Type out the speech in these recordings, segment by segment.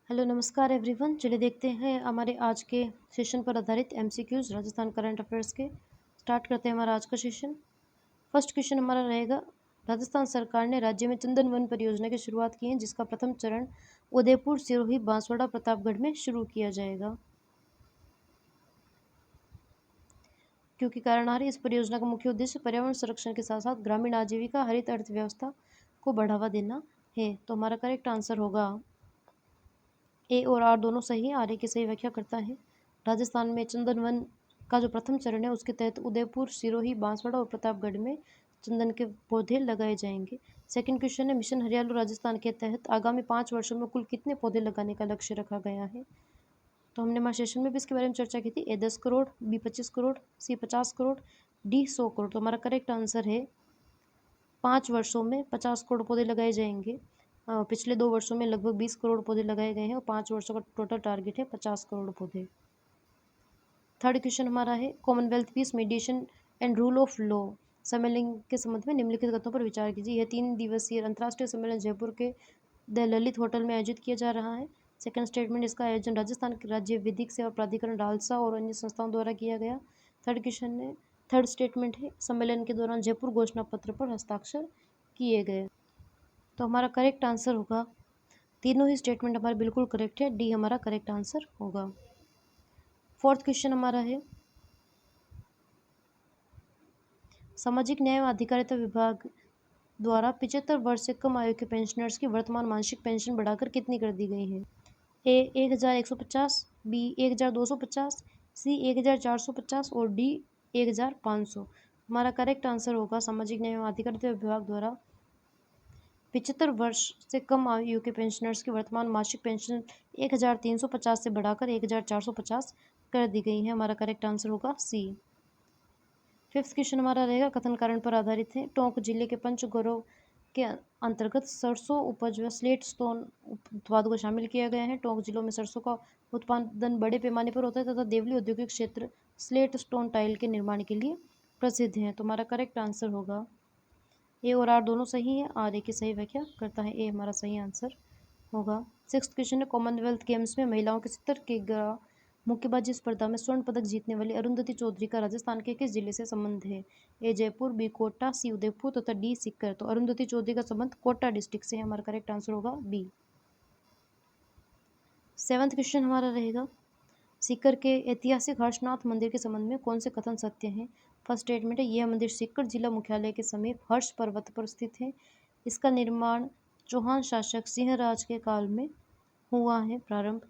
Hello नमस्कार everyone. चलिए देखते हैं हमारे आज के सेशन पर आधारित एमसीक्यूज राजस्थान करंट अफेयर्स के। स्टार्ट करते हैं हमारा आज का सेशन। फर्स्ट क्वेश्चन हमारा रहेगा, राजस्थान सरकार ने राज्य में चंदन वन परियोजना की शुरुआत की है, जिसका प्रथम चरण उदयपुर, सिरोही, बांसवाड़ा, प्रतापगढ़ में शुरू किया जाएगा। क्योंकि कारणहारी इस परियोजना का मुख्य उद्देश्य पर्यावरण संरक्षण के साथ साथ ग्रामीण आजीविका, हरित अर्थव्यवस्था को बढ़ावा देना है। तो हमारा करेक्ट आंसर होगा ए और आर दोनों सही है। आर ए की सही व्याख्या करता है राजस्थान में चंदन वन का जो प्रथम चरण है उसके तहत उदयपुर, सिरोही, बांसवाड़ा और प्रतापगढ़ में चंदन के पौधे लगाए जाएंगे। सेकंड क्वेश्चन है, मिशन हरियाली राजस्थान के तहत आगामी 5 वर्षों में कुल कितने पौधे लगाने का लक्ष्य रखा गया है। तो हमने हमारे सेशन में भी इसके बारे में चर्चा की थी। ए 10 करोड़, बी 25 करोड़, सी 50 करोड़, डी 100 करोड़। तो हमारा करेक्ट आंसर है 5 वर्षों में 50 करोड़ पौधे लगाए जाएंगे। पिछले 2 वर्षों में लगभग 20 करोड़ पौधे लगाए गए हैं और 5 वर्षों का टोटल टारगेट है 50 करोड़ पौधे। थर्ड क्वेश्चन हमारा है, commonwealth peace mediation and rule of law सम्मेलन के संबंध में निम्नलिखित कथनों पर विचार कीजिए। यह 3 दिवसीय अंतर्राष्ट्रीय सम्मेलन जयपुर के द ललित होटल में आयोजित किया जा रहा है। सेकंड स्टेटमेंट, इसका आयोजन राजस्थान के राज्य विधिक सेवा प्राधिकरण रालसा और अन्य संस्थाओं द्वारा किया गया। थर्ड क्वेश्चन है, थर्ड स्टेटमेंट है, सम्मेलन के दौरान जयपुर घोषणा पत्र पर हस्ताक्षर किए गए। तो हमारा करेक्ट आंसर होगा, तीनों ही स्टेटमेंट हमारे बिल्कुल करेक्ट है, डी हमारा करेक्ट आंसर होगा। फोर्थ क्वेश्चन हमारा है, सामाजिक न्याय एवं अधिकारिता विभाग द्वारा 75 वर्ष से कम आयु के पेंशनर्स की वर्तमान मासिक पेंशन बढ़ाकर कितनी कर दी गई है। ए 1150, बी 1250, सी 1450 और डी 1500। हमारा करेक्ट आंसर होगा, सामाजिक न्याय एवं अधिकारिता विभाग द्वारा 75 वर्ष से कम आयु के पेंशनर्स की वर्तमान मासिक पेंशन 1350 से बढ़ाकर 1450 कर दी गई है। हमारा करेक्ट आंसर होगा सी। फिफ्थ क्वेश्चन हमारा रहेगा, कथन कारण पर आधारित है। टोंक जिले के पंचगौरव के अंतर्गत सरसों उपज व स्लेट स्टोन उत्पाद को शामिल किया गया है। टोंक जिलों में सरसों का उत्पादन बड़े पैमाने पर होता है तथा देवली औद्योगिक क्षेत्र स्लेट स्टोन टाइल के निर्माण के लिए प्रसिद्ध है। तो हमारा करेक्ट आंसर होगा, ए और आर दोनों सही है। आर ए की सही व्याख्या करता है, ए हमारा सही आंसर होगा। सिक्स्थ क्वेश्चन है, कॉमनवेल्थ गेम्स में महिलाओं के 70 किग्रा मुक्केबाजी स्पर्धा में स्वर्ण पदक जीतने वाली अरुंधति चौधरी का राजस्थान के किस जिले से संबंध है। ए जयपुर, बी कोटा, सी उदयपुर तथा डी सीकर। तो अरुंधति चौधरी का संबंध कोटा डिस्ट्रिक्ट से है। हमारा करेक्ट आंसर होगा बी। सेवंथ क्वेश्चन हमारा रहेगा, सीकर के ऐतिहासिक हर्षनाथ मंदिर के संबंध में कौन से कथन सत्य हैं। फर्स्ट स्टेटमेंट है, यह मंदिर सीकर जिला मुख्यालय के समीप हर्ष पर्वत पर स्थित है। इसका निर्माण चौहान शासक सिंहराज के काल में हुआ है प्रारंभ।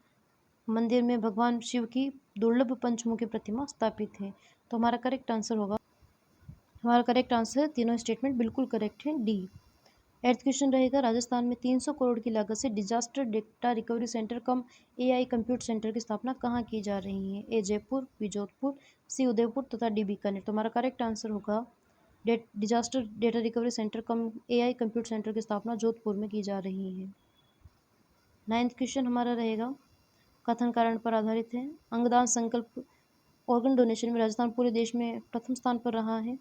मंदिर में भगवान शिव की दुर्लभ पंचमुखी प्रतिमा स्थापित है। तो हमारा करेक्ट आंसर होगा, हमारा करेक्ट आंसर, तीनों स्टेटमेंट बिल्कुल करेक्ट है, डी। एर्थ क्वेश्चन रहेगा, राजस्थान में 300 करोड़ की लागत से डिजास्टर डेटा रिकवरी सेंटर कम एआई कंप्यूट सेंटर की स्थापना कहाँ की जा रही है। ए जयपुर, बी जोधपुर, सी उदयपुर तथा डी बीकानेर। तो हमारा करेक्ट आंसर होगा, डिजास्टर डेटा रिकवरी सेंटर कम एआई कंप्यूट सेंटर की स्थापना जोधपुर में की जा रही है। नाइन्थ क्वेश्चन हमारा रहेगा, कथन कारण पर आधारित है। अंगदान संकल्प ऑर्गन डोनेशन में राजस्थान पूरे देश में प्रथम स्थान पर रहा है।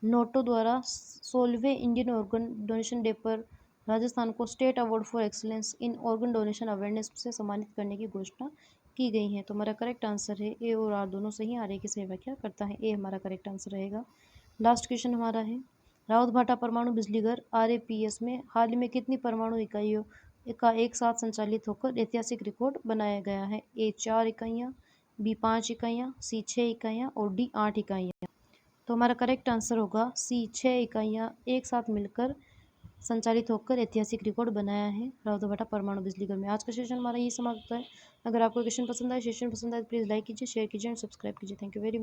नोटो द्वारा 16वें इंडियन ऑर्गन डोनेशन डे पर राजस्थान को state award for excellence in organ donation awareness से सम्मानित करने की घोषणा की गई है। तो हमारा करेक्ट आंसर है, ए और आर दोनों सही। आर ए की सही व्याख्या करता है, ए हमारा करेक्ट आंसर रहेगा। लास्ट क्वेश्चन हमारा है, रावतभाटा परमाणु बिजली घर RAPS में हाल ही में कितनी परमाणु इकाइयों का एक साथ संचालित होकर ऐतिहासिक रिकॉर्ड बनाया गया है। ए 4 इकाइयाँ, बी 5 इकाइयाँ, सी 6 इकाइयाँ और डी 8 इकाइयाँ। तो हमारा करेक्ट आंसर होगा सी, 6 इकाइयाँ एक साथ मिलकर संचालित होकर ऐतिहासिक रिकॉर्ड बनाया है रावतभाटा परमाणु बिजली घर में। आज का सेशन हमारा ये समाप्त होता है। अगर आपको क्वेश्चन पसंद आए, सेशन पसंद आए, प्लीज़ लाइक कीजिए, शेयर कीजिए और सब्सक्राइब कीजिए। Thank you very much.